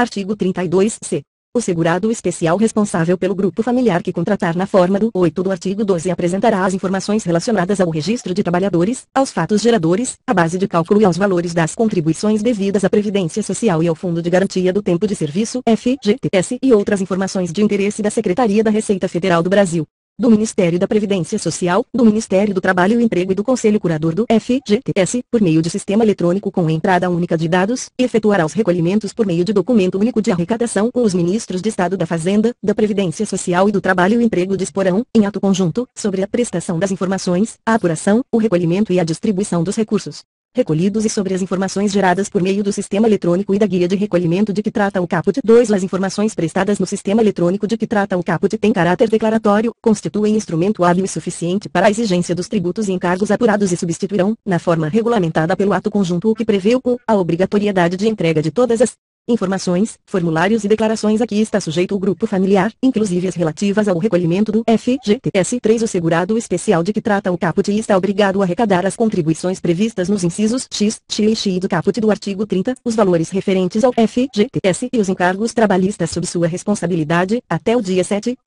Artigo 32-C. O segurado especial responsável pelo grupo familiar que contratar na forma do 8 do artigo 12 apresentará as informações relacionadas ao registro de trabalhadores, aos fatos geradores, à base de cálculo e aos valores das contribuições devidas à Previdência Social e ao Fundo de Garantia do Tempo de Serviço (FGTS) e outras informações de interesse da Secretaria da Receita Federal do Brasil, do Ministério da Previdência Social, do Ministério do Trabalho e Emprego e do Conselho Curador do FGTS, por meio de sistema eletrônico com entrada única de dados, e efetuará os recolhimentos por meio de documento único de arrecadação. Os ministros de Estado da Fazenda, da Previdência Social e do Trabalho e Emprego disporão, em ato conjunto, sobre a prestação das informações, a apuração, o recolhimento e a distribuição dos recursos recolhidos e sobre as informações geradas por meio do sistema eletrônico e da guia de recolhimento de que trata o caput. 2. As informações prestadas no sistema eletrônico de que trata o caput têm caráter declaratório, constituem instrumento hábil e suficiente para a exigência dos tributos e encargos apurados e substituirão, na forma regulamentada pelo ato conjunto o que prevê a obrigatoriedade de entrega de todas as informações, formulários e declarações a que está sujeito o grupo familiar, inclusive as relativas ao recolhimento do FGTS. 3. O segurado especial de que trata o caput está obrigado a arrecadar as contribuições previstas nos incisos x e x do caput do artigo 30, os valores referentes ao FGTS e os encargos trabalhistas sob sua responsabilidade, até o dia 7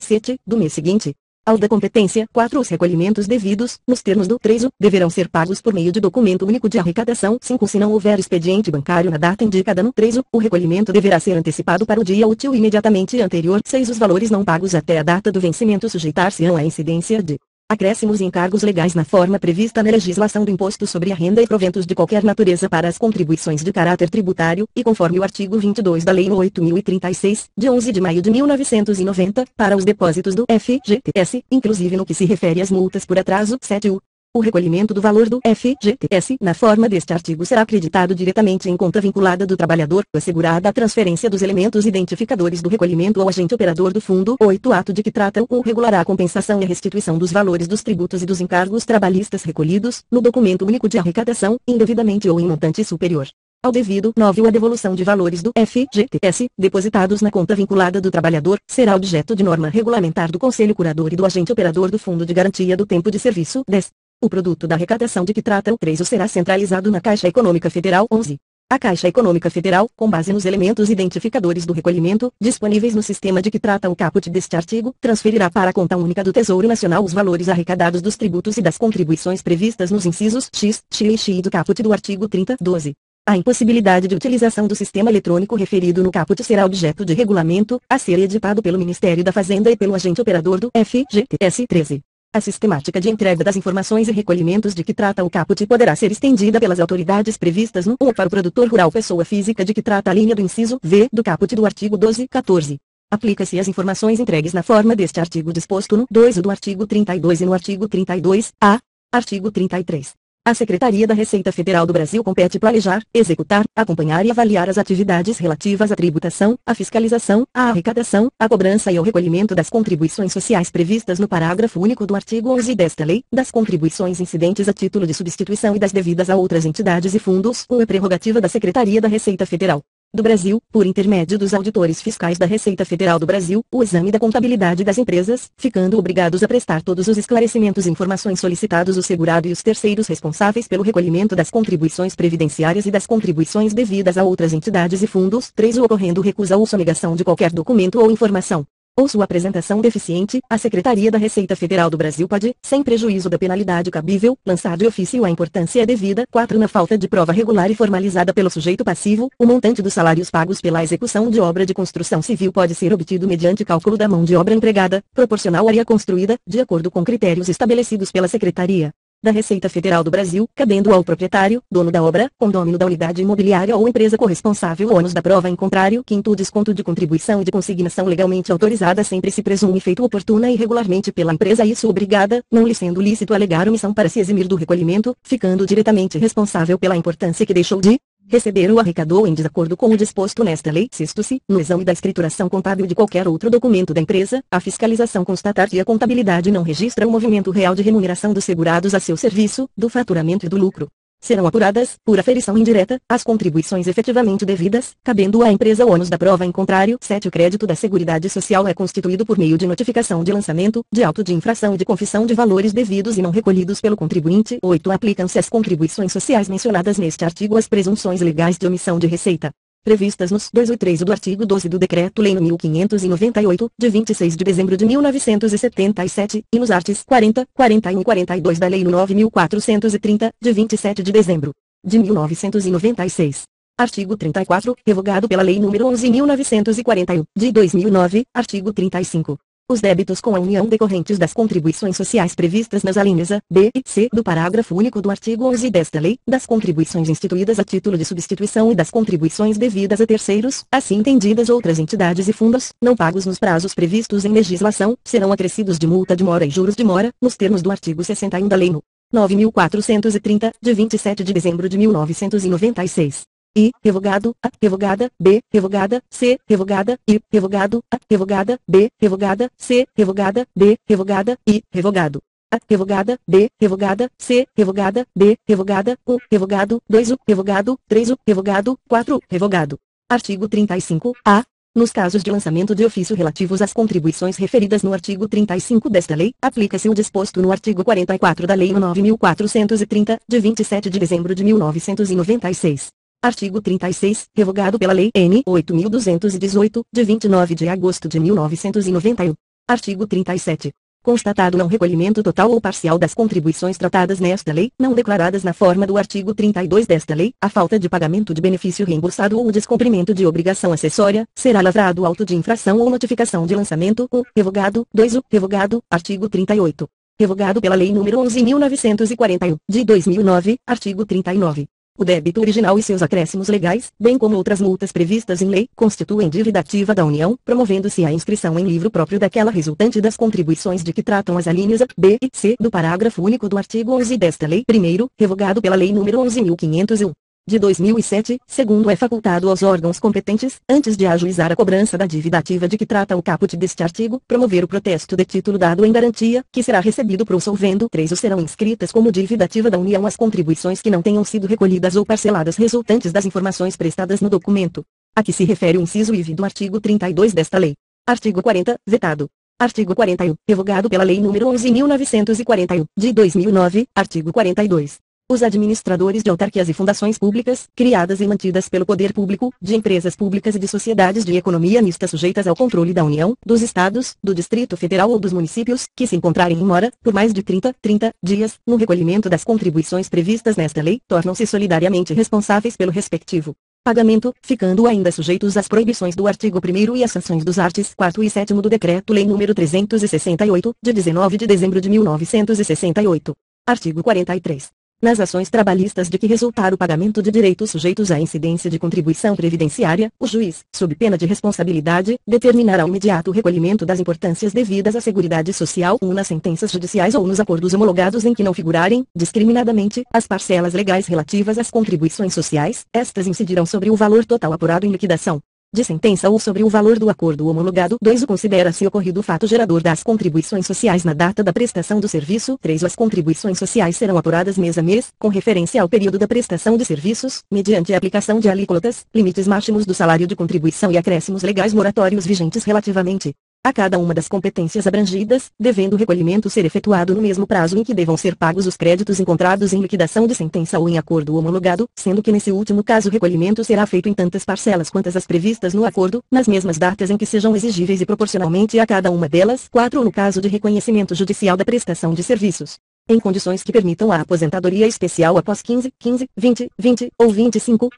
do mês seguinte ao da competência. 4. Os recolhimentos devidos, nos termos do 3, deverão ser pagos por meio de documento único de arrecadação. 5. Se não houver expediente bancário na data indicada no 3, o recolhimento deverá ser antecipado para o dia útil imediatamente anterior. 6. Os valores não pagos até a data do vencimento sujeitar-se-ão à incidência de acréscimos e encargos legais na forma prevista na legislação do Imposto sobre a Renda e proventos de qualquer natureza para as contribuições de caráter tributário, e conforme o artigo 22 da Lei 8.036, de 11 de maio de 1990, para os depósitos do FGTS, inclusive no que se refere às multas por atraso. 7. O recolhimento do valor do FGTS na forma deste artigo será acreditado diretamente em conta vinculada do trabalhador, assegurada a transferência dos elementos identificadores do recolhimento ao agente operador do fundo. 8. Ato de que trata o regulará a compensação e a restituição dos valores dos tributos e dos encargos trabalhistas recolhidos, no documento único de arrecadação, indevidamente ou em montante superior ao devido. 9. A devolução de valores do FGTS, depositados na conta vinculada do trabalhador, será objeto de norma regulamentar do Conselho Curador e do agente operador do Fundo de Garantia do Tempo de Serviço. 10. O produto da arrecadação de que trata o 3 será centralizado na Caixa Econômica Federal. 11. A Caixa Econômica Federal, com base nos elementos identificadores do recolhimento, disponíveis no sistema de que trata o caput deste artigo, transferirá para a conta única do Tesouro Nacional os valores arrecadados dos tributos e das contribuições previstas nos incisos x e x do caput do artigo 30. 12. A impossibilidade de utilização do sistema eletrônico referido no caput será objeto de regulamento, a ser editado pelo Ministério da Fazenda e pelo agente operador do FGTS. 13. A sistemática de entrega das informações e recolhimentos de que trata o caput poderá ser estendida pelas autoridades previstas no 1 para o produtor rural pessoa física de que trata a linha do inciso v do caput do artigo 12. 14. Aplica-se às informações entregues na forma deste artigo disposto no 2 do artigo 32 e no artigo 32-A. Artigo 33. A Secretaria da Receita Federal do Brasil compete planejar, executar, acompanhar e avaliar as atividades relativas à tributação, à fiscalização, à arrecadação, à cobrança e ao recolhimento das contribuições sociais previstas no parágrafo único do artigo 11 desta lei, das contribuições incidentes a título de substituição e das devidas a outras entidades e fundos. É prerrogativa da Secretaria da Receita Federal do Brasil, por intermédio dos auditores fiscais da Receita Federal do Brasil, o exame da contabilidade das empresas, ficando obrigados a prestar todos os esclarecimentos e informações solicitados o segurado e os terceiros responsáveis pelo recolhimento das contribuições previdenciárias e das contribuições devidas a outras entidades e fundos. 3. Ocorrendo recusa ou sonegação de qualquer documento ou informação, ou sua apresentação deficiente, a Secretaria da Receita Federal do Brasil pode, sem prejuízo da penalidade cabível, lançar de ofício a importância devida. 4. Na falta de prova regular e formalizada pelo sujeito passivo, o montante dos salários pagos pela execução de obra de construção civil pode ser obtido mediante cálculo da mão de obra empregada, proporcional à área construída, de acordo com critérios estabelecidos pela Secretaria da Receita Federal do Brasil, cabendo ao proprietário, dono da obra, condômino da unidade imobiliária ou empresa corresponsável o ônus da prova em contrário. 5. Desconto de contribuição e de consignação legalmente autorizada sempre se presume feito oportuna e regularmente pela empresa isso obrigada, não lhe sendo lícito alegar omissão para se eximir do recolhimento, ficando diretamente responsável pela importância que deixou de receber ou arrecadou em desacordo com o disposto nesta lei. 6. No exame da escrituração contábil de qualquer outro documento da empresa, a fiscalização constatar que a contabilidade não registra o movimento real de remuneração dos segurados a seu serviço, do faturamento e do lucro, serão apuradas, por aferição indireta, as contribuições efetivamente devidas, cabendo à empresa o ônus da prova em contrário. 7. O crédito da Seguridade Social é constituído por meio de notificação de lançamento, de auto de infração e de confissão de valores devidos e não recolhidos pelo contribuinte. 8. Aplicam-se às contribuições sociais mencionadas neste artigo as presunções legais de omissão de receita, previstas nos 2 e 3 do artigo 12 do Decreto-Lei nº 1598, de 26 de dezembro de 1977, e nos artigos 40, 41 e 42 da Lei nº 9430, de 27 de dezembro de 1996. Artigo 34, revogado pela Lei nº 11.941, de 2009, artigo 35. Os débitos com a União decorrentes das contribuições sociais previstas nas alíneas A, B e C do parágrafo único do artigo 11 desta lei, das contribuições instituídas a título de substituição e das contribuições devidas a terceiros, assim entendidas outras entidades e fundos, não pagos nos prazos previstos em legislação, serão acrescidos de multa de mora e juros de mora, nos termos do artigo 61 da Lei nº 9.430, de 27 de dezembro de 1996. I, revogado, A, revogada, B, revogada, C, revogada, I, revogado, A, revogada, B, revogada, C, revogada, D, revogada, I, revogado. A, revogada, B, revogada, C, revogada, D, revogada, U, revogado, 2 U, revogado, 3 U, revogado, 4 revogado. Artigo 35-A. Nos casos de lançamento de ofício relativos às contribuições referidas no artigo 35 desta lei, aplica-se o disposto no artigo 44 da Lei nº 9.430, de 27 de dezembro de 1996. Artigo 36, revogado pela Lei N. 8.218, de 29 de agosto de 1991. Artigo 37. Constatado não recolhimento total ou parcial das contribuições tratadas nesta lei, não declaradas na forma do artigo 32 desta lei, a falta de pagamento de benefício reembolsado ou o descumprimento de obrigação acessória, será lavrado auto de infração ou notificação de lançamento. 1. Revogado. 2. Revogado. Artigo 38. Revogado pela Lei nº 11.941, de 2009, artigo 39. O débito original e seus acréscimos legais, bem como outras multas previstas em lei, constituem dívida ativa da União, promovendo-se a inscrição em livro próprio daquela resultante das contribuições de que tratam as alíneas A, B e C do parágrafo único do artigo 11 desta lei. Primeiro, revogado pela Lei nº 11.501. De 2007, segundo é facultado aos órgãos competentes, antes de ajuizar a cobrança da dívida ativa de que trata o caput deste artigo, promover o protesto de título dado em garantia, que será recebido pro solvendo. 3. Serão inscritas como dívida ativa da União as contribuições que não tenham sido recolhidas ou parceladas resultantes das informações prestadas no documento a que se refere o inciso IV do artigo 32 desta lei. Artigo 40, vetado. Artigo 41, revogado pela Lei nº 11.941, de 2009, artigo 42. Os administradores de autarquias e fundações públicas, criadas e mantidas pelo poder público, de empresas públicas e de sociedades de economia mista sujeitas ao controle da União, dos Estados, do Distrito Federal ou dos municípios, que se encontrarem em mora, por mais de 30 dias, no recolhimento das contribuições previstas nesta lei, tornam-se solidariamente responsáveis pelo respectivo pagamento, ficando ainda sujeitos às proibições do artigo 1º e às sanções dos artigos 4º e 7º do Decreto-Lei nº 368, de 19 de dezembro de 1968. Artigo 43. Nas ações trabalhistas de que resultar o pagamento de direitos sujeitos à incidência de contribuição previdenciária, o juiz, sob pena de responsabilidade, determinará o imediato recolhimento das importâncias devidas à Seguridade Social ou nas sentenças judiciais ou nos acordos homologados em que não figurarem, discriminadamente, as parcelas legais relativas às contribuições sociais. Estas incidirão sobre o valor total apurado em liquidação de sentença ou sobre o valor do acordo homologado. 2. Considera-se ocorrido o fato gerador das contribuições sociais na data da prestação do serviço. 3. As contribuições sociais serão apuradas mês a mês, com referência ao período da prestação de serviços, mediante a aplicação de alíquotas, limites máximos do salário de contribuição e acréscimos legais moratórios vigentes relativamente a cada uma das competências abrangidas, devendo o recolhimento ser efetuado no mesmo prazo em que devam ser pagos os créditos encontrados em liquidação de sentença ou em acordo homologado, sendo que nesse último caso o recolhimento será feito em tantas parcelas quantas as previstas no acordo, nas mesmas datas em que sejam exigíveis e proporcionalmente a cada uma delas. 4. No caso de reconhecimento judicial da prestação de serviços, em condições que permitam a aposentadoria especial após 15, 20 ou 25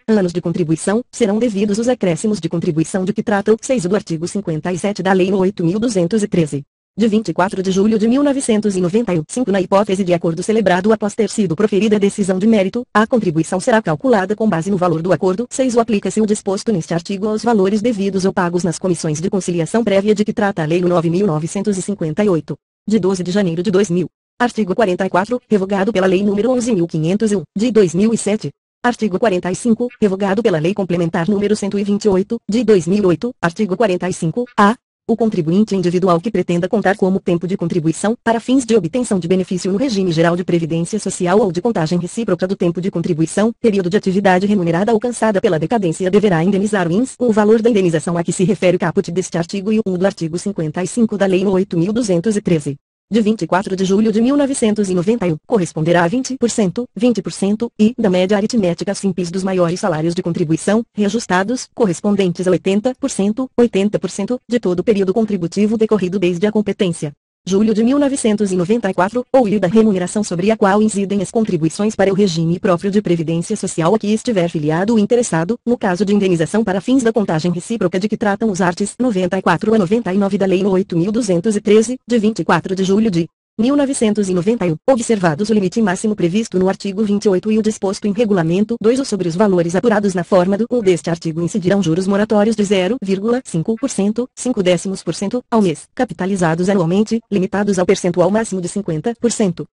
anos de contribuição, serão devidos os acréscimos de contribuição de que trata o 6 do artigo 57 da Lei nº 8.213. De 24 de julho de 1991. 5. Na hipótese de acordo celebrado após ter sido proferida a decisão de mérito, a contribuição será calculada com base no valor do acordo. 6. Aplica-se o disposto neste artigo aos valores devidos ou pagos nas comissões de conciliação prévia de que trata a Lei nº 9.958. De 12 de janeiro de 2000. Artigo 44, revogado pela Lei nº 11.501, de 2007. Artigo 45, revogado pela Lei Complementar nº 128, de 2008. Artigo 45-A. O contribuinte individual que pretenda contar como tempo de contribuição, para fins de obtenção de benefício no regime geral de previdência social ou de contagem recíproca do tempo de contribuição, período de atividade remunerada alcançada pela decadência, deverá indenizar o INS, o valor da indenização a que se refere o caput deste artigo e o 1 do artigo 55 da Lei nº 8.213. de 24 de julho de 1991, corresponderá a 20%, e, da média aritmética simples dos maiores salários de contribuição, reajustados, correspondentes a 80%, de todo o período contributivo decorrido desde a competência. Julho de 1994, ou da remuneração sobre a qual incidem as contribuições para o regime próprio de previdência social a que estiver filiado o interessado, no caso de indenização para fins da contagem recíproca de que tratam os arts. 94 a 99 da Lei nº 8.213, de 24 de julho de 1991, observados o limite máximo previsto no artigo 28 e o disposto em regulamento 2 ou sobre os valores apurados na forma do ou deste artigo incidirão juros moratórios de 0,5%, 0,5% ao mês, capitalizados anualmente, limitados ao percentual máximo de 50%.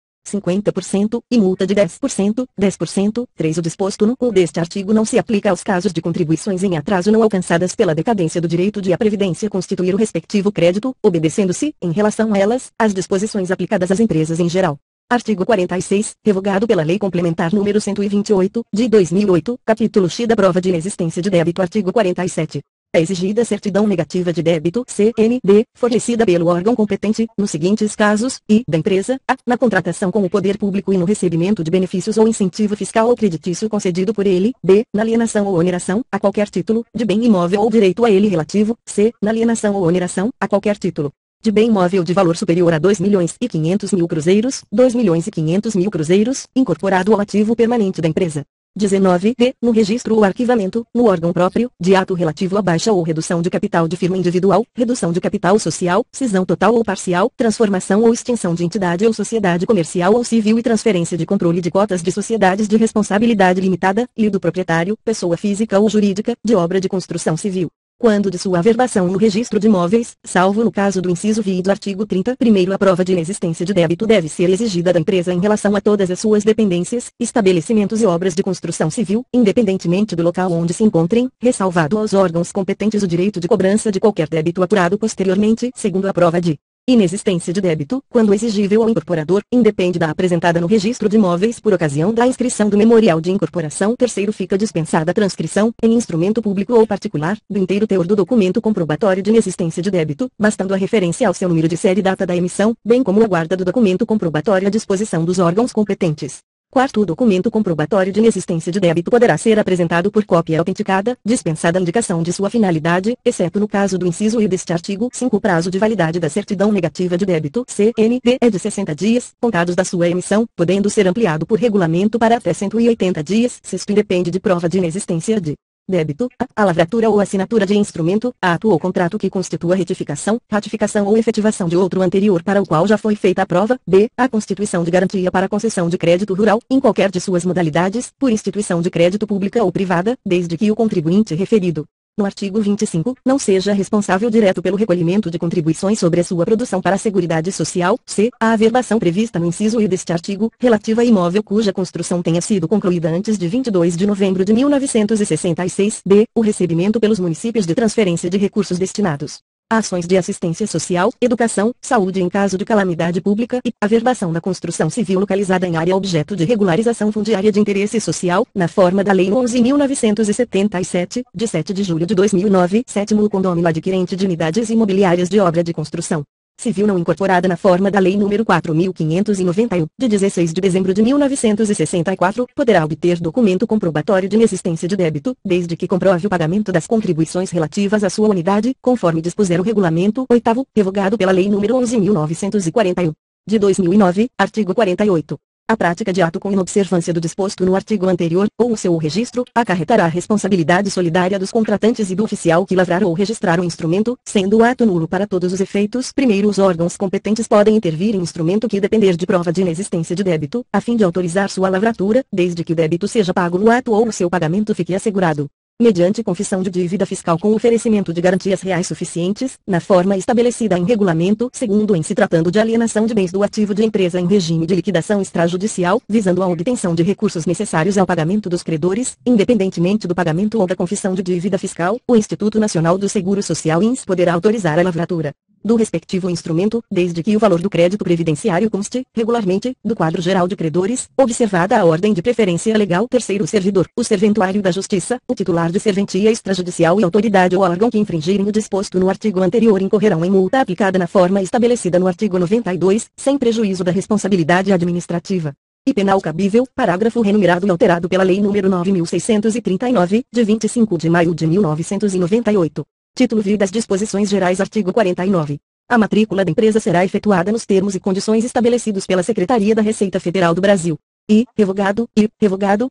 E multa de 10%. 3. O disposto no ou deste artigo não se aplica aos casos de contribuições em atraso não alcançadas pela decadência do direito de a Previdência constituir o respectivo crédito, obedecendo-se, em relação a elas, às disposições aplicadas às empresas em geral. Artigo 46, revogado pela Lei Complementar nº 128, de 2008, capítulo X da prova de inexistência de débito. Artigo 47. É exigida certidão negativa de débito, CND, fornecida pelo órgão competente, nos seguintes casos, da empresa, a, na contratação com o poder público e no recebimento de benefícios ou incentivo fiscal ou creditício concedido por ele, b, na alienação ou oneração, a qualquer título, de bem imóvel ou direito a ele relativo, c, na alienação ou oneração, a qualquer título, de bem imóvel de valor superior a 2.500.000 cruzeiros, 2.500.000 cruzeiros, incorporado ao ativo permanente da empresa. 19. No registro ou arquivamento, no órgão próprio, de ato relativo à baixa ou redução de capital de firma individual, redução de capital social, cisão total ou parcial, transformação ou extinção de entidade ou sociedade comercial ou civil e transferência de controle de cotas de sociedades de responsabilidade limitada, e do proprietário, pessoa física ou jurídica, de obra de construção civil. Quando de sua averbação no registro de imóveis, salvo no caso do inciso vi do artigo 30, primeiro a prova de inexistência de débito deve ser exigida da empresa em relação a todas as suas dependências, estabelecimentos e obras de construção civil, independentemente do local onde se encontrem, ressalvado aos órgãos competentes o direito de cobrança de qualquer débito apurado posteriormente, segundo a prova de inexistência de débito, quando exigível ao incorporador, independe da apresentada no registro de imóveis por ocasião da inscrição do memorial de incorporação. Terceiro, fica dispensada a transcrição, em instrumento público ou particular, do inteiro teor do documento comprobatório de inexistência de débito, bastando a referência ao seu número de série e data da emissão, bem como a guarda do documento comprobatório à disposição dos órgãos competentes. Quarto, o documento comprobatório de inexistência de débito poderá ser apresentado por cópia autenticada, dispensada a indicação de sua finalidade, exceto no caso do inciso I deste artigo 5. O prazo de validade da certidão negativa de débito, CND, é de 60 dias, contados da sua emissão, podendo ser ampliado por regulamento para até 180 dias. Sexto, independe de prova de inexistência de débito, a lavratura ou assinatura de instrumento, ato ou contrato que constitua ratificação ou efetivação de outro anterior para o qual já foi feita a prova, b, a constituição de garantia para concessão de crédito rural, em qualquer de suas modalidades, por instituição de crédito pública ou privada, desde que o contribuinte referido no artigo 25, não seja responsável direto pelo recolhimento de contribuições sobre a sua produção para a Seguridade Social, c, a averbação prevista no inciso I deste artigo, relativa a imóvel cuja construção tenha sido concluída antes de 22 de novembro de 1966, d, o recebimento pelos municípios de transferência de recursos destinados a ações de assistência social, educação, saúde em caso de calamidade pública e averbação da construção civil localizada em área objeto de regularização fundiária de interesse social, na forma da Lei 11.977, de 7 de julho de 2009. Sétimo, o condômino adquirente de unidades imobiliárias de obra de construção civil não incorporada na forma da Lei nº 4.591, de 16 de dezembro de 1964, poderá obter documento comprobatório de inexistência de débito, desde que comprove o pagamento das contribuições relativas à sua unidade, conforme dispuser o regulamento 8º, revogado pela Lei nº 11.941, de 2009, artigo 48. A prática de ato com inobservância do disposto no artigo anterior, ou o seu registro, acarretará a responsabilidade solidária dos contratantes e do oficial que lavrar ou registrar o instrumento, sendo o ato nulo para todos os efeitos. Primeiro, os órgãos competentes podem intervir em instrumento que depender de prova de inexistência de débito, a fim de autorizar sua lavratura, desde que o débito seja pago no ato ou o seu pagamento fique assegurado mediante confissão de dívida fiscal com oferecimento de garantias reais suficientes, na forma estabelecida em regulamento. Segundo, em se tratando de alienação de bens do ativo de empresa em regime de liquidação extrajudicial, visando a obtenção de recursos necessários ao pagamento dos credores, independentemente do pagamento ou da confissão de dívida fiscal, o Instituto Nacional do Seguro Social (INSS) poderá autorizar a lavratura do respectivo instrumento, desde que o valor do crédito previdenciário conste, regularmente, do quadro geral de credores, observada a ordem de preferência legal. Terceiro, o servidor, o serventuário da Justiça, o titular de serventia extrajudicial e autoridade ou órgão que infringirem o disposto no artigo anterior incorrerão em multa aplicada na forma estabelecida no artigo 92, sem prejuízo da responsabilidade administrativa e penal cabível. Parágrafo renumerado e alterado pela Lei nº 9.639, de 25 de maio de 1998. Título V das Disposições Gerais. Artigo 49. A matrícula da empresa será efetuada nos termos e condições estabelecidos pela Secretaria da Receita Federal do Brasil. Revogado,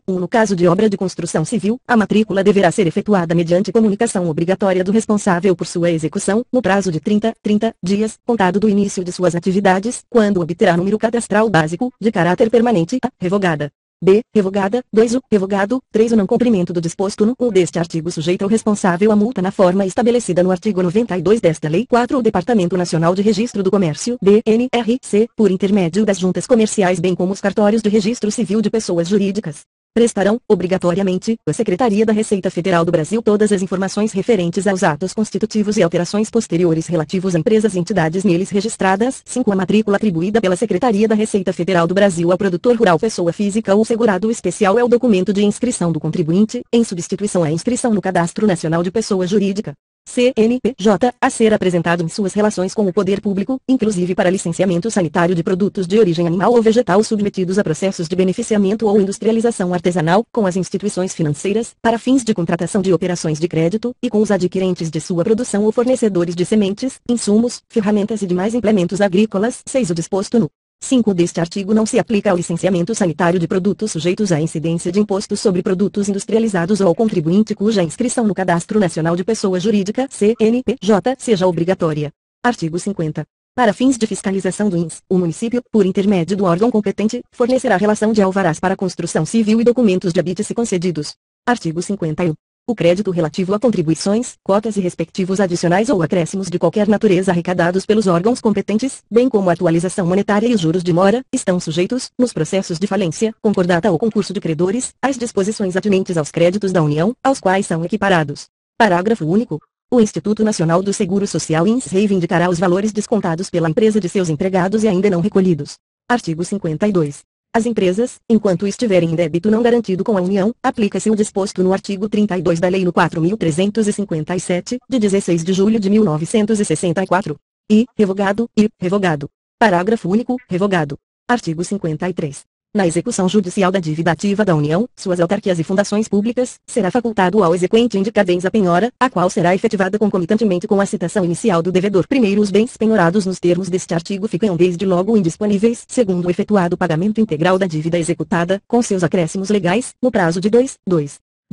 no caso de obra de construção civil, a matrícula deverá ser efetuada mediante comunicação obrigatória do responsável por sua execução, no prazo de 30 dias, contado do início de suas atividades, quando obterá número cadastral básico, de caráter permanente. A. Revogada. B. Revogada. 2. O revogado. 3. O não cumprimento do disposto no 1 deste artigo sujeita o responsável à multa na forma estabelecida no artigo 92 desta lei. 4. O Departamento Nacional de Registro do Comércio, DNRC, por intermédio das juntas comerciais bem como os cartórios de registro civil de pessoas jurídicas, prestarão, obrigatoriamente, à Secretaria da Receita Federal do Brasil todas as informações referentes aos atos constitutivos e alterações posteriores relativos a empresas e entidades neles registradas. 5. A matrícula atribuída pela Secretaria da Receita Federal do Brasil ao produtor rural pessoa física ou segurado especial é o documento de inscrição do contribuinte, em substituição à inscrição no Cadastro Nacional de Pessoa Jurídica, CNPJ, a ser apresentado em suas relações com o poder público, inclusive para licenciamento sanitário de produtos de origem animal ou vegetal submetidos a processos de beneficiamento ou industrialização artesanal, com as instituições financeiras, para fins de contratação de operações de crédito, e com os adquirentes de sua produção ou fornecedores de sementes, insumos, ferramentas e demais implementos agrícolas. 6. O disposto no 5 deste artigo não se aplica ao licenciamento sanitário de produtos sujeitos à incidência de imposto sobre produtos industrializados ou ao contribuinte cuja inscrição no Cadastro Nacional de Pessoa Jurídica, CNPJ, seja obrigatória. Artigo 50. Para fins de fiscalização do INS, o município, por intermédio do órgão competente, fornecerá relação de alvarás para construção civil e documentos de habite-se concedidos. Artigo 51. O crédito relativo a contribuições, cotas e respectivos adicionais ou acréscimos de qualquer natureza arrecadados pelos órgãos competentes, bem como a atualização monetária e os juros de mora, estão sujeitos, nos processos de falência, concordata ou concurso de credores, às disposições atinentes aos créditos da União, aos quais são equiparados. Parágrafo único. O Instituto Nacional do Seguro Social INS reivindicará os valores descontados pela empresa de seus empregados e ainda não recolhidos. Artigo 52. As empresas, enquanto estiverem em débito não garantido com a União, aplica-se o disposto no artigo 32 da Lei nº 4.357, de 16 de julho de 1964. Revogado. Parágrafo único. Revogado. Artigo 53. Na execução judicial da dívida ativa da União, suas autarquias e fundações públicas, será facultado ao exequente indicar bens a penhora, a qual será efetivada concomitantemente com a citação inicial do devedor. Primeiro, os bens penhorados nos termos deste artigo ficam desde logo indisponíveis. Segundo, o efetuado pagamento integral da dívida executada, com seus acréscimos legais, no prazo de 2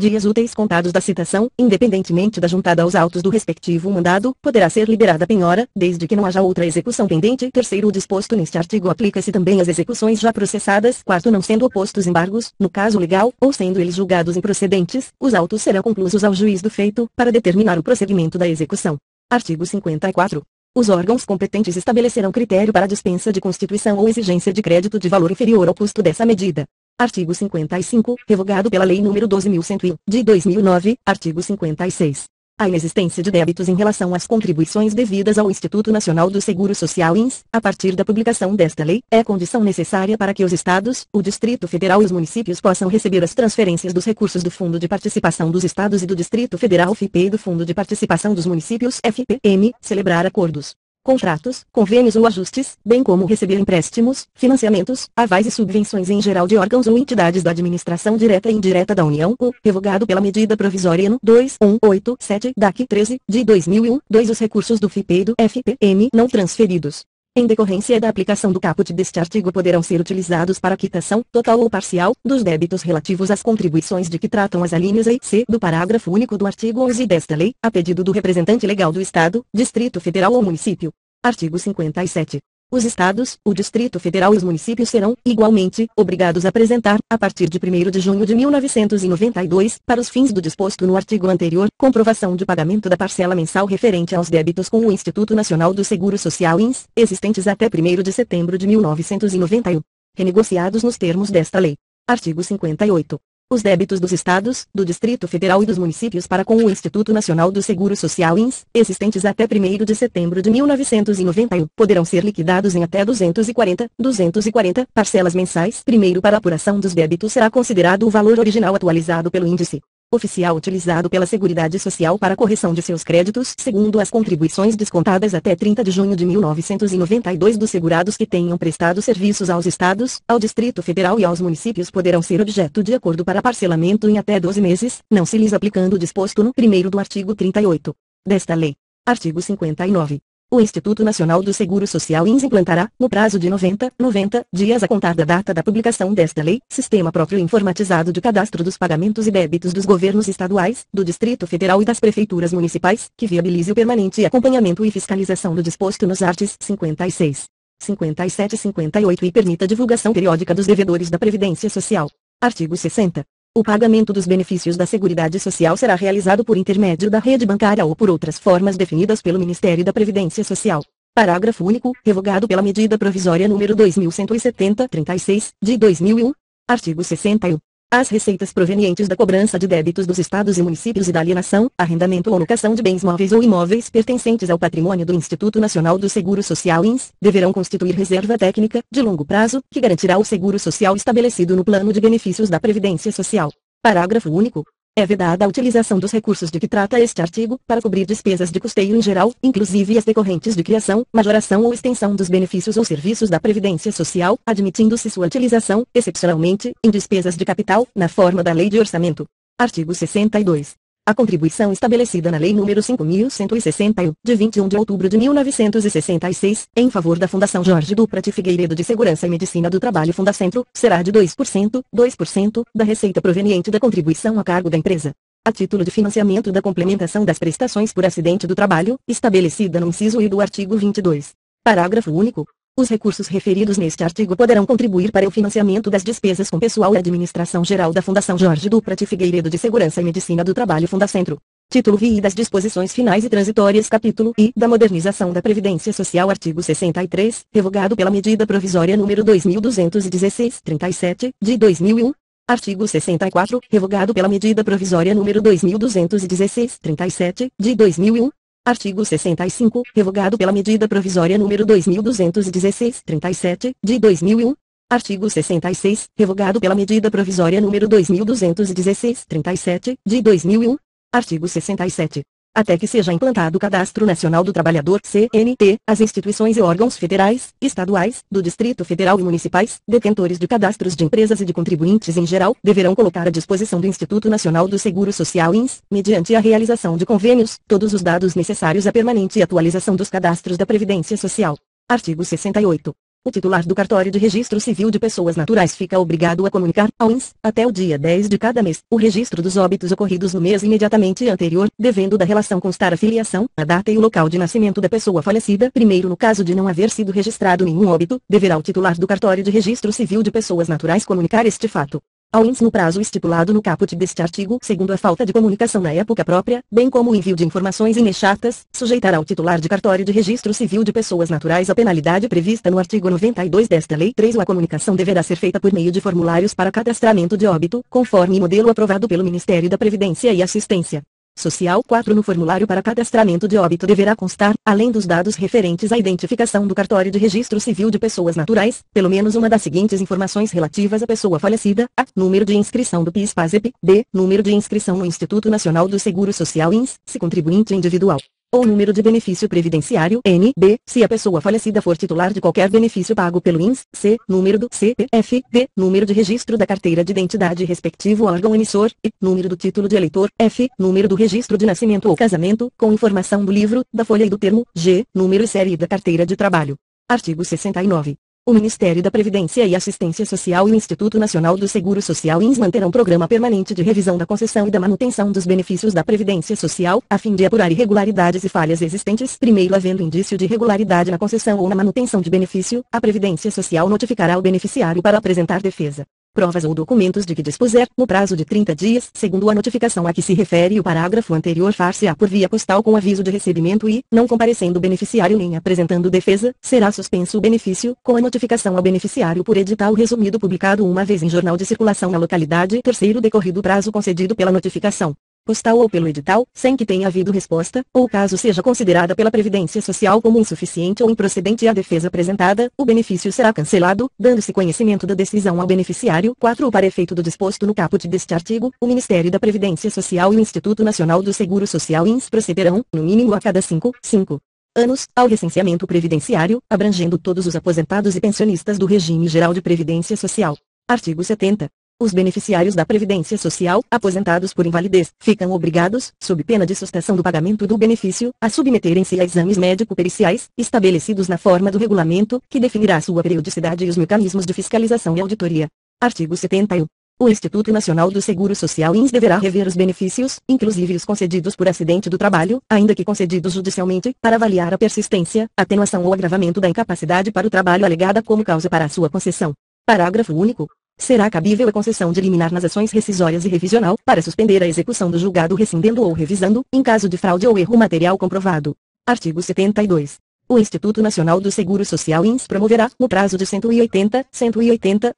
dias úteis contados da citação, independentemente da juntada aos autos do respectivo mandado, poderá ser liberada a penhora, desde que não haja outra execução pendente. Terceiro, o disposto neste artigo aplica-se também às execuções já processadas. Quarto, não sendo opostos embargos, no caso legal, ou sendo eles julgados improcedentes, os autos serão conclusos ao juiz do feito, para determinar o prosseguimento da execução. Artigo 54. Os órgãos competentes estabelecerão critério para a dispensa de constituição ou exigência de crédito de valor inferior ao custo dessa medida. Artigo 55, revogado pela Lei nº 12.101, de 2009, artigo 56. A inexistência de débitos em relação às contribuições devidas ao Instituto Nacional do Seguro Social INS, a partir da publicação desta lei, é condição necessária para que os Estados, o Distrito Federal e os municípios possam receber as transferências dos recursos do Fundo de Participação dos Estados e do Distrito Federal FIPE e do Fundo de Participação dos Municípios FPM, celebrar acordos, contratos, convênios ou ajustes, bem como receber empréstimos, financiamentos, avais e subvenções em geral de órgãos ou entidades da administração direta e indireta da União, revogado pela medida provisória no 2187 DAC 13, de 2001. 2. Os recursos do FIPE e do FPM não transferidos, em decorrência da aplicação do caput deste artigo, poderão ser utilizados para quitação, total ou parcial, dos débitos relativos às contribuições de que tratam as alíneas A e C do parágrafo único do artigo 11 desta lei, a pedido do representante legal do Estado, Distrito Federal ou município. Artigo 57. Os Estados, o Distrito Federal e os municípios serão, igualmente, obrigados a apresentar, a partir de 1º de junho de 1992, para os fins do disposto no artigo anterior, comprovação de pagamento da parcela mensal referente aos débitos com o Instituto Nacional do Seguro Social INS, existentes até 1º de setembro de 1991, renegociados nos termos desta lei. Artigo 58. os débitos dos estados, do Distrito Federal e dos municípios para com o Instituto Nacional do Seguro Social INS, existentes até 1º de setembro de 1991, poderão ser liquidados em até 240 parcelas mensais. Primeiro, para apuração dos débitos será considerado o valor original atualizado pelo índice oficial utilizado pela Seguridade Social para correção de seus créditos. Segundo, as contribuições descontadas até 30 de junho de 1992 dos segurados que tenham prestado serviços aos estados, ao Distrito Federal e aos municípios poderão ser objeto de acordo para parcelamento em até 12 meses, não se lhes aplicando o disposto no 1º do artigo 38 desta lei. Artigo 59. O Instituto Nacional do Seguro Social INS implantará, no prazo de 90 dias a contar da data da publicação desta lei, sistema próprio informatizado de cadastro dos pagamentos e débitos dos governos estaduais, do Distrito Federal e das prefeituras municipais, que viabilize o permanente acompanhamento e fiscalização do disposto nos artigos 56, 57 e 58 e permita a divulgação periódica dos devedores da Previdência Social. Artigo 60. O pagamento dos benefícios da Seguridade Social será realizado por intermédio da rede bancária ou por outras formas definidas pelo Ministério da Previdência Social. Parágrafo único, revogado pela medida provisória número 2170-36, de 2001. Artigo 61. As receitas provenientes da cobrança de débitos dos estados e municípios e da alienação, arrendamento ou locação de bens móveis ou imóveis pertencentes ao patrimônio do Instituto Nacional do Seguro Social INS, deverão constituir reserva técnica, de longo prazo, que garantirá o seguro social estabelecido no plano de benefícios da Previdência Social. Parágrafo único. É vedada a utilização dos recursos de que trata este artigo, para cobrir despesas de custeio em geral, inclusive as decorrentes de criação, majoração ou extensão dos benefícios ou serviços da Previdência Social, admitindo-se sua utilização, excepcionalmente, em despesas de capital, na forma da Lei de Orçamento. Artigo 62. A contribuição estabelecida na Lei nº 5.161, de 21 de outubro de 1966, em favor da Fundação Jorge Duprati Figueiredo de Segurança e Medicina do Trabalho Fundacentro, será de 2%, da receita proveniente da contribuição a cargo da empresa, a título de financiamento da complementação das prestações por acidente do trabalho, estabelecida no inciso I do artigo 22. Parágrafo único. Os recursos referidos neste artigo poderão contribuir para o financiamento das despesas com pessoal e administração geral da Fundação Jorge Duprati Figueiredo de Segurança e Medicina do Trabalho Fundacentro. Título VI das disposições finais e transitórias. Capítulo I da modernização da Previdência Social. Artigo 63, revogado pela medida provisória número 2216-37, de 2001. Artigo 64, revogado pela medida provisória número 2216-37, de 2001. Artigo 65, revogado pela medida provisória número 2216-37, de 2001. Artigo 66, revogado pela medida provisória número 2216-37, de 2001. Artigo 67. Até que seja implantado o Cadastro Nacional do Trabalhador (CNT), as instituições e órgãos federais, estaduais, do Distrito Federal e municipais, detentores de cadastros de empresas e de contribuintes em geral, deverão colocar à disposição do Instituto Nacional do Seguro Social INS, mediante a realização de convênios, todos os dados necessários à permanente atualização dos cadastros da Previdência Social. Artigo 68. O titular do cartório de registro civil de pessoas naturais fica obrigado a comunicar ao INS, até o dia 10 de cada mês, o registro dos óbitos ocorridos no mês imediatamente anterior, devendo da relação constar a filiação, a data e o local de nascimento da pessoa falecida. Primeiro, no caso de não haver sido registrado nenhum óbito, deverá o titular do cartório de registro civil de pessoas naturais comunicar este fato ao INS no prazo estipulado no caput deste artigo. Segundo, a falta de comunicação na época própria, bem como o envio de informações inexatas, sujeitará o titular de cartório de registro civil de pessoas naturais à penalidade prevista no artigo 92 desta lei. 3. A comunicação deverá ser feita por meio de formulários para cadastramento de óbito, conforme modelo aprovado pelo Ministério da Previdência e Assistência Social. 4. No formulário para cadastramento de óbito deverá constar, além dos dados referentes à identificação do cartório de registro civil de pessoas naturais, pelo menos uma das seguintes informações relativas à pessoa falecida: a. Número de inscrição do PIS/PASEP. b. Número de inscrição no Instituto Nacional do Seguro Social INS, se contribuinte individual, ou número de benefício previdenciário (NB), se a pessoa falecida for titular de qualquer benefício pago pelo INS. C. Número do CPF. D. Número de registro da carteira de identidade respectivo órgão emissor. E. Número do título de eleitor. F. Número do registro de nascimento ou casamento, com informação do livro, da folha e do termo. G. Número e série da carteira de trabalho. Artigo 69. O Ministério da Previdência e Assistência Social e o Instituto Nacional do Seguro Social INS manterão programa permanente de revisão da concessão e da manutenção dos benefícios da Previdência Social, a fim de apurar irregularidades e falhas existentes. Primeiro, havendo indício de irregularidade na concessão ou na manutenção de benefício, a Previdência Social notificará o beneficiário para apresentar defesa. provas ou documentos de que dispuser, no prazo de 30 dias, segundo a notificação a que se refere o parágrafo anterior, far-se-á por via postal com aviso de recebimento e, não comparecendo o beneficiário nem apresentando defesa, será suspenso o benefício, com a notificação ao beneficiário por edital resumido publicado uma vez em jornal de circulação na localidade, terceiro decorrido o prazo concedido pela notificação postal ou pelo edital, sem que tenha havido resposta, ou caso seja considerada pela Previdência Social como insuficiente ou improcedente a defesa apresentada, o benefício será cancelado, dando-se conhecimento da decisão ao beneficiário. 4. Para efeito do disposto no caput deste artigo, o Ministério da Previdência Social e o Instituto Nacional do Seguro Social INS procederão, no mínimo a cada 5 anos, ao recenseamento previdenciário, abrangendo todos os aposentados e pensionistas do regime geral de previdência social. Artigo 70. Os beneficiários da Previdência Social, aposentados por invalidez, ficam obrigados, sob pena de sustração do pagamento do benefício, a submeterem-se a exames médico-periciais, estabelecidos na forma do regulamento, que definirá sua periodicidade e os mecanismos de fiscalização e auditoria. Artigo 71. O Instituto Nacional do Seguro Social INS deverá rever os benefícios, inclusive os concedidos por acidente do trabalho, ainda que concedidos judicialmente, para avaliar a persistência, atenuação ou agravamento da incapacidade para o trabalho alegada como causa para a sua concessão. Parágrafo único. Será cabível a concessão de liminar nas ações rescisórias e revisional, para suspender a execução do julgado rescindendo ou revisando, em caso de fraude ou erro material comprovado. Artigo 72. O Instituto Nacional do Seguro Social INS promoverá, no prazo de 180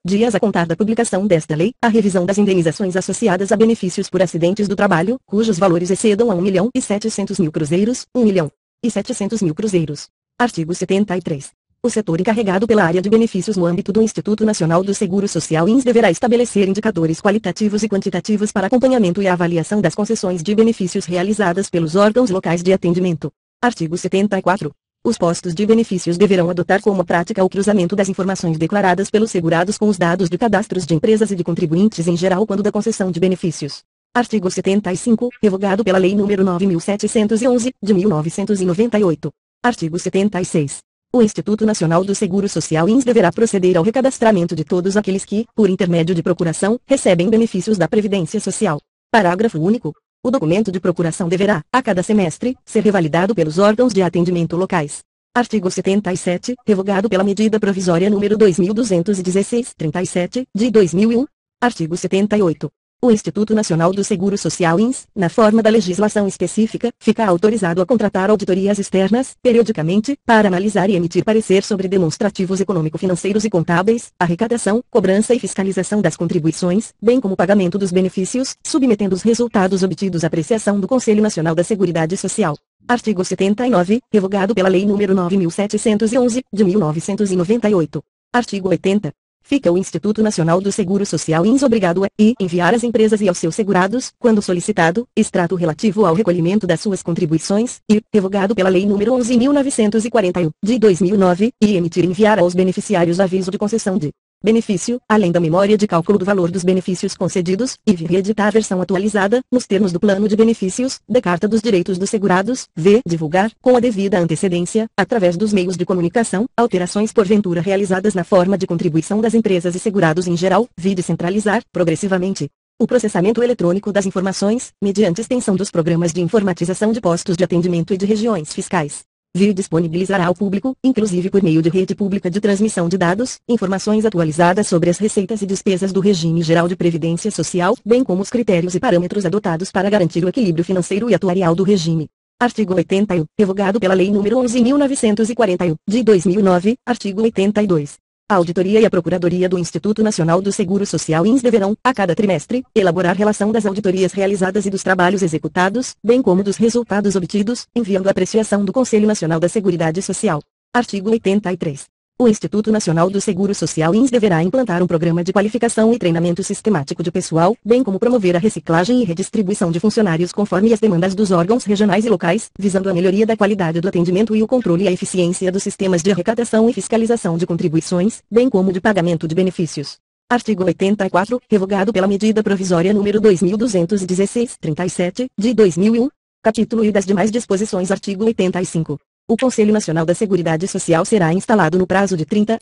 dias a contar da publicação desta lei, a revisão das indenizações associadas a benefícios por acidentes do trabalho, cujos valores excedam a 1.700.000 cruzeiros, 1.700.000 cruzeiros. Artigo 73. O setor encarregado pela área de benefícios no âmbito do Instituto Nacional do Seguro Social INS deverá estabelecer indicadores qualitativos e quantitativos para acompanhamento e avaliação das concessões de benefícios realizadas pelos órgãos locais de atendimento. Artigo 74. Os postos de benefícios deverão adotar como prática o cruzamento das informações declaradas pelos segurados com os dados de cadastros de empresas e de contribuintes em geral quando da concessão de benefícios. Artigo 75, revogado pela Lei nº 9.711, de 1998. Artigo 76. O Instituto Nacional do Seguro Social INS deverá proceder ao recadastramento de todos aqueles que, por intermédio de procuração, recebem benefícios da Previdência Social. Parágrafo único. O documento de procuração deverá, a cada semestre, ser revalidado pelos órgãos de atendimento locais. Artigo 77, revogado pela Medida Provisória nº 2216-37, de 2001. Artigo 78. O Instituto Nacional do Seguro Social INS, na forma da legislação específica, fica autorizado a contratar auditorias externas, periodicamente, para analisar e emitir parecer sobre demonstrativos econômico-financeiros e contábeis, arrecadação, cobrança e fiscalização das contribuições, bem como pagamento dos benefícios, submetendo os resultados obtidos à apreciação do Conselho Nacional da Seguridade Social. Artigo 79, revogado pela Lei nº 9.711, de 1998. Artigo 80. Fica o Instituto Nacional do Seguro Social INS obrigado a enviar às empresas e aos seus segurados, quando solicitado, extrato relativo ao recolhimento das suas contribuições, e, revogado pela Lei nº 11.941, de 2009, e emitir e enviar aos beneficiários aviso de concessão de benefício, além da memória de cálculo do valor dos benefícios concedidos, e reeditar a versão atualizada, nos termos do plano de benefícios, da Carta dos Direitos dos Segurados, divulgar, com a devida antecedência, através dos meios de comunicação, alterações porventura realizadas na forma de contribuição das empresas e segurados em geral, descentralizar, progressivamente, o processamento eletrônico das informações, mediante extensão dos programas de informatização de postos de atendimento e de regiões fiscais. Disponibilizará ao público, inclusive por meio de rede pública de transmissão de dados, informações atualizadas sobre as receitas e despesas do regime geral de previdência social, bem como os critérios e parâmetros adotados para garantir o equilíbrio financeiro e atuarial do regime. Artigo 81, revogado pela Lei nº 11.941, de 2009, artigo 82. A Auditoria e a Procuradoria do Instituto Nacional do Seguro Social INS deverão, a cada trimestre, elaborar relação das auditorias realizadas e dos trabalhos executados, bem como dos resultados obtidos, enviando a apreciação do Conselho Nacional da Seguridade Social. Artigo 83. O Instituto Nacional do Seguro Social INS deverá implantar um programa de qualificação e treinamento sistemático de pessoal, bem como promover a reciclagem e redistribuição de funcionários conforme as demandas dos órgãos regionais e locais, visando a melhoria da qualidade do atendimento e o controle e a eficiência dos sistemas de arrecadação e fiscalização de contribuições, bem como de pagamento de benefícios. Artigo 84, revogado pela Medida Provisória nº 2216-37, de 2001. Capítulo e das demais disposições. Artigo 85. O Conselho Nacional da Seguridade Social será instalado no prazo de 30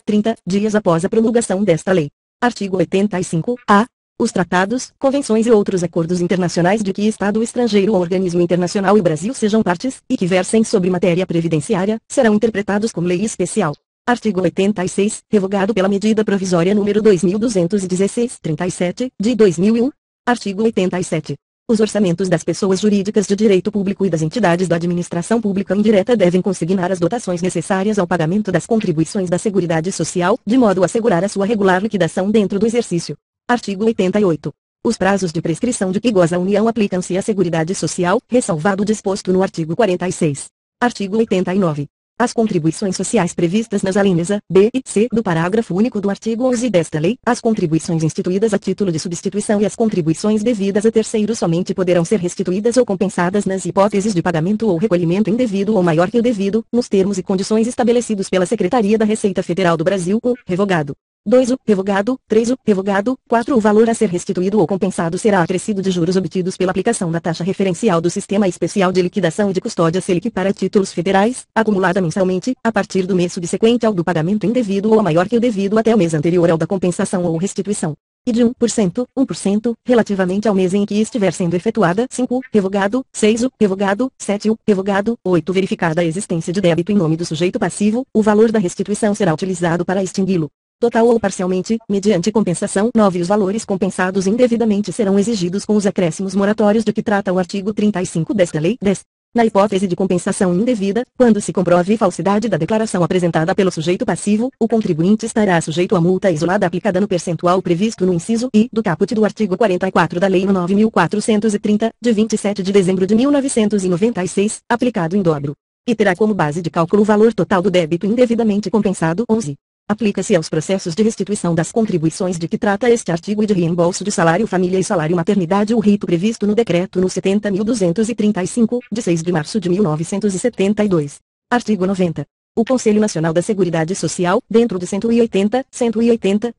dias após a promulgação desta lei. Artigo 85-A. Os tratados, convenções e outros acordos internacionais de que Estado estrangeiro ou organismo internacional e Brasil sejam partes, e que versem sobre matéria previdenciária, serão interpretados como lei especial. Artigo 86, revogado pela medida provisória número 2216-37, de 2001. Artigo 87. Os orçamentos das pessoas jurídicas de direito público e das entidades da administração pública indireta devem consignar as dotações necessárias ao pagamento das contribuições da Seguridade Social, de modo a assegurar a sua regular liquidação dentro do exercício. Artigo 88. Os prazos de prescrição de que goza a União aplicam-se à Seguridade Social, ressalvado o disposto no artigo 46. Artigo 89. As contribuições sociais previstas nas alíneas A, B e C do parágrafo único do artigo 11 desta lei, as contribuições instituídas a título de substituição e as contribuições devidas a terceiros somente poderão ser restituídas ou compensadas nas hipóteses de pagamento ou recolhimento indevido ou maior que o devido, nos termos e condições estabelecidos pela Secretaria da Receita Federal do Brasil, o revogado. 2. O revogado. 3. O revogado. 4. O valor a ser restituído ou compensado será acrescido de juros obtidos pela aplicação da taxa referencial do Sistema Especial de Liquidação e de Custódia Selic para títulos federais, acumulada mensalmente, a partir do mês subsequente ao do pagamento indevido ou a maior que o devido até o mês anterior ao da compensação ou restituição. E de 1%, relativamente ao mês em que estiver sendo efetuada. 5. Revogado. 6. O revogado. 7. O revogado. 8. Verificada a existência de débito em nome do sujeito passivo, o valor da restituição será utilizado para extingui-lo, total ou parcialmente, mediante compensação. 9. Os valores compensados indevidamente serão exigidos com os acréscimos moratórios de que trata o artigo 35 desta lei. 10. Na hipótese de compensação indevida, quando se comprove falsidade da declaração apresentada pelo sujeito passivo, o contribuinte estará sujeito a multa isolada aplicada no percentual previsto no inciso I do caput do artigo 44 da Lei nº 9.430, de 27 de dezembro de 1996, aplicado em dobro. E terá como base de cálculo o valor total do débito indevidamente compensado. 11. Aplica-se aos processos de restituição das contribuições de que trata este artigo e de reembolso de salário família e salário maternidade o rito previsto no decreto no 70.235, de 6 de março de 1972. Artigo 90. O Conselho Nacional da Seguridade Social, dentro de 180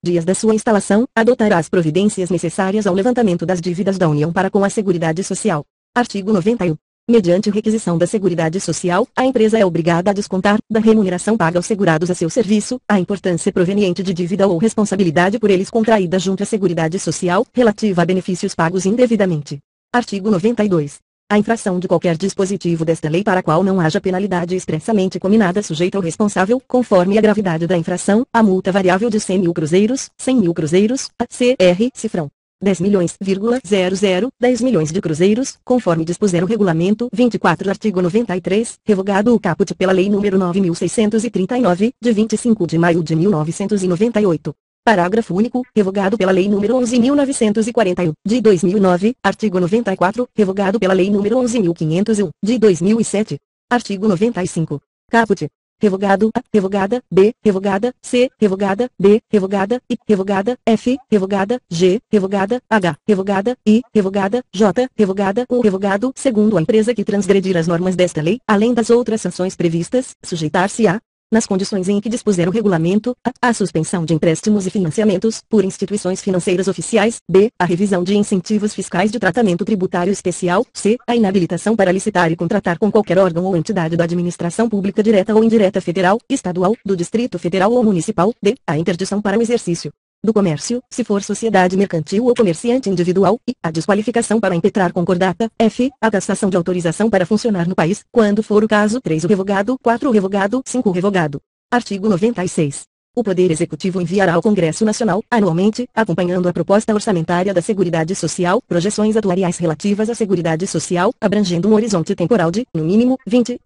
dias da sua instalação, adotará as providências necessárias ao levantamento das dívidas da União para com a Seguridade Social. Artigo 91. Mediante requisição da Seguridade Social, a empresa é obrigada a descontar, da remuneração paga aos segurados a seu serviço, a importância proveniente de dívida ou responsabilidade por eles contraída junto à Seguridade Social, relativa a benefícios pagos indevidamente. Artigo 92. A infração de qualquer dispositivo desta lei para a qual não haja penalidade expressamente cominada sujeita ao responsável, conforme a gravidade da infração, a multa variável de 100.000 cruzeiros, 100.000 cruzeiros, a CR, cifrão. 10 milhões, 10 milhões de cruzeiros, conforme dispuser o regulamento. 24. Artigo 93, revogado o caput pela Lei nº 9.639, de 25 de maio de 1998. Parágrafo único, revogado pela Lei nº 11.941, de 2009, artigo 94, revogado pela Lei nº 11.501, de 2007. Artigo 95. Caput. Revogado A, revogada B, revogada C, revogada D, revogada I, revogada F, revogada G, revogada H, revogada I, revogada J, revogada ou revogado, segundo a empresa que transgredir as normas desta lei, além das outras sanções previstas, sujeitar-se-á, nas condições em que dispuser o regulamento, a suspensão de empréstimos e financiamentos, por instituições financeiras oficiais, b. a revisão de incentivos fiscais de tratamento tributário especial, c. a inabilitação para licitar e contratar com qualquer órgão ou entidade da administração pública direta ou indireta federal, estadual, do Distrito Federal ou municipal, d. a interdição para o exercício do comércio, se for sociedade mercantil ou comerciante individual, e a desqualificação para impetrar concordata, f. a cassação de autorização para funcionar no país, quando for o caso. 3. O revogado. 4. O revogado. 5. O revogado. Artigo 96. O Poder Executivo enviará ao Congresso Nacional, anualmente, acompanhando a proposta orçamentária da Seguridade Social, projeções atuariais relativas à Seguridade Social, abrangendo um horizonte temporal de, no mínimo, 20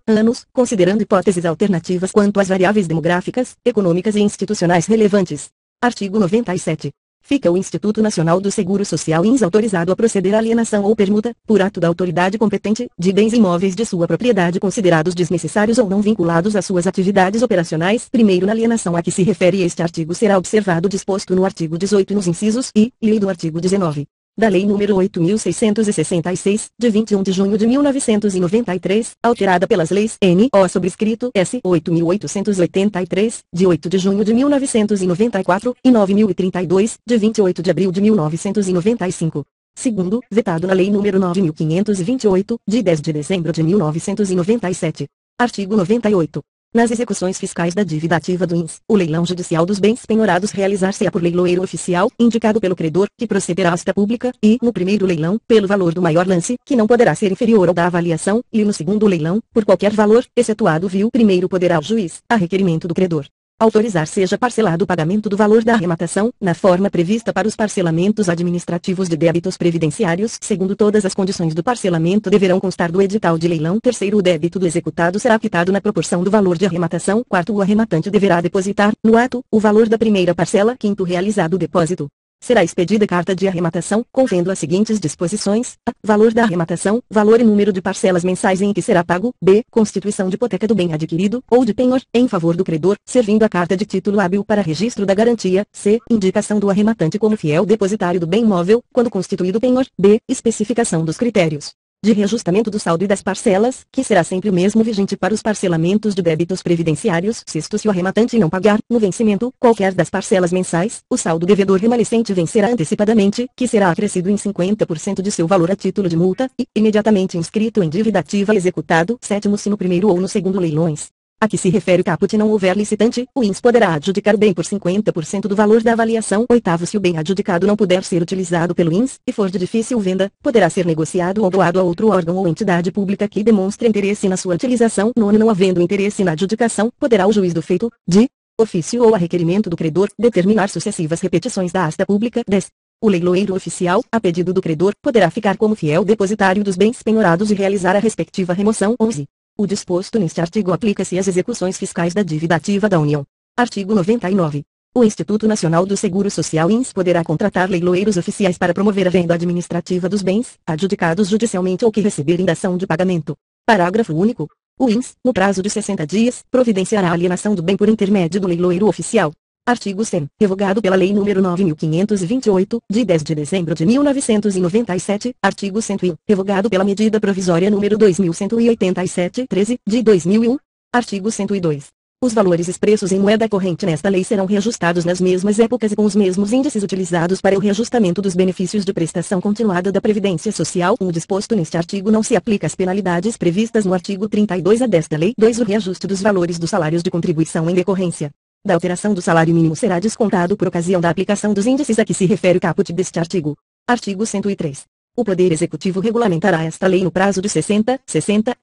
anos, considerando hipóteses alternativas quanto às variáveis demográficas, econômicas e institucionais relevantes. Artigo 97. Fica o Instituto Nacional do Seguro Social INS autorizado a proceder à alienação ou permuta, por ato da autoridade competente, de bens imóveis de sua propriedade considerados desnecessários ou não vinculados às suas atividades operacionais. Primeiro, na alienação a que se refere este artigo será observado o disposto no artigo 18 nos incisos I e I do artigo 19. Da Lei nº 8.666, de 21 de junho de 1993, alterada pelas leis N.O. sobrescrito S. 8.883, de 8 de junho de 1994, e 9.032, de 28 de abril de 1995. Segundo, vetado na Lei nº 9.528, de 10 de dezembro de 1997. Artigo 98. Nas execuções fiscais da dívida ativa do INS, o leilão judicial dos bens penhorados realizar-se-á por leiloeiro oficial, indicado pelo credor, que procederá à asta pública, e, no primeiro leilão, pelo valor do maior lance, que não poderá ser inferior ao da avaliação, e no segundo leilão, por qualquer valor, excetuado o vil primeiro poderá o juiz, a requerimento do credor, Autorizar seja parcelado o pagamento do valor da arrematação, na forma prevista para os parcelamentos administrativos de débitos previdenciários, segundo todas as condições do parcelamento deverão constar do edital de leilão. Terceiro, o débito do executado será quitado na proporção do valor de arrematação. Quarto, o arrematante deverá depositar, no ato, o valor da primeira parcela. Quinto, realizado o depósito, será expedida carta de arrematação, contendo as seguintes disposições: a. Valor da arrematação, valor e número de parcelas mensais em que será pago; b. Constituição de hipoteca do bem adquirido, ou de penhor, em favor do credor, servindo a carta de título hábil para registro da garantia; c. Indicação do arrematante como fiel depositário do bem móvel, quando constituído penhor; d. Especificação dos critérios de reajustamento do saldo e das parcelas, que será sempre o mesmo vigente para os parcelamentos de débitos previdenciários. Sexto, se o arrematante não pagar, no vencimento, qualquer das parcelas mensais, o saldo devedor remanescente vencerá antecipadamente, que será acrescido em 50% de seu valor a título de multa, e, imediatamente inscrito em dívida ativa executado. Sétimo, se no primeiro ou no segundo leilões a que se refere o caput não houver licitante, o INS poderá adjudicar o bem por 50% do valor da avaliação. Oitavo, se o bem adjudicado não puder ser utilizado pelo INS, e for de difícil venda, poderá ser negociado ou doado a outro órgão ou entidade pública que demonstre interesse na sua utilização. Nono, não havendo interesse na adjudicação, poderá o juiz do feito, de ofício ou a requerimento do credor, determinar sucessivas repetições da asta pública. 10. O leiloeiro oficial, a pedido do credor, poderá ficar como fiel depositário dos bens penhorados e realizar a respectiva remoção. 11. O disposto neste artigo aplica-se às execuções fiscais da dívida ativa da União. Artigo 99. O Instituto Nacional do Seguro Social INS poderá contratar leiloeiros oficiais para promover a venda administrativa dos bens, adjudicados judicialmente ou que receberem dação de pagamento. Parágrafo único. O INS, no prazo de 60 dias, providenciará a alienação do bem por intermédio do leiloeiro oficial. Artigo 100. Revogado pela Lei nº 9.528, de 10 de dezembro de 1997, artigo 101. Revogado pela Medida Provisória nº 2.187, 13, de 2001. Artigo 102. Os valores expressos em moeda corrente nesta lei serão reajustados nas mesmas épocas e com os mesmos índices utilizados para o reajustamento dos benefícios de prestação continuada da Previdência Social. O disposto neste artigo não se aplica às penalidades previstas no artigo 32-A desta lei. 2. O reajuste dos valores dos salários de contribuição em decorrência da alteração do salário mínimo será descontado por ocasião da aplicação dos índices a que se refere o caput deste artigo. Artigo 103. O Poder Executivo regulamentará esta lei no prazo de 60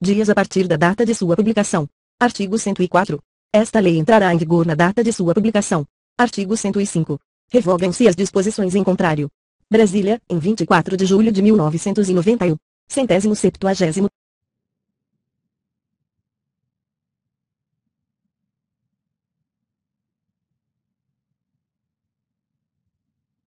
dias a partir da data de sua publicação. Artigo 104. Esta lei entrará em vigor na data de sua publicação. Artigo 105. Revogam-se as disposições em contrário. Brasília, em 24 de julho de 1991. 170º.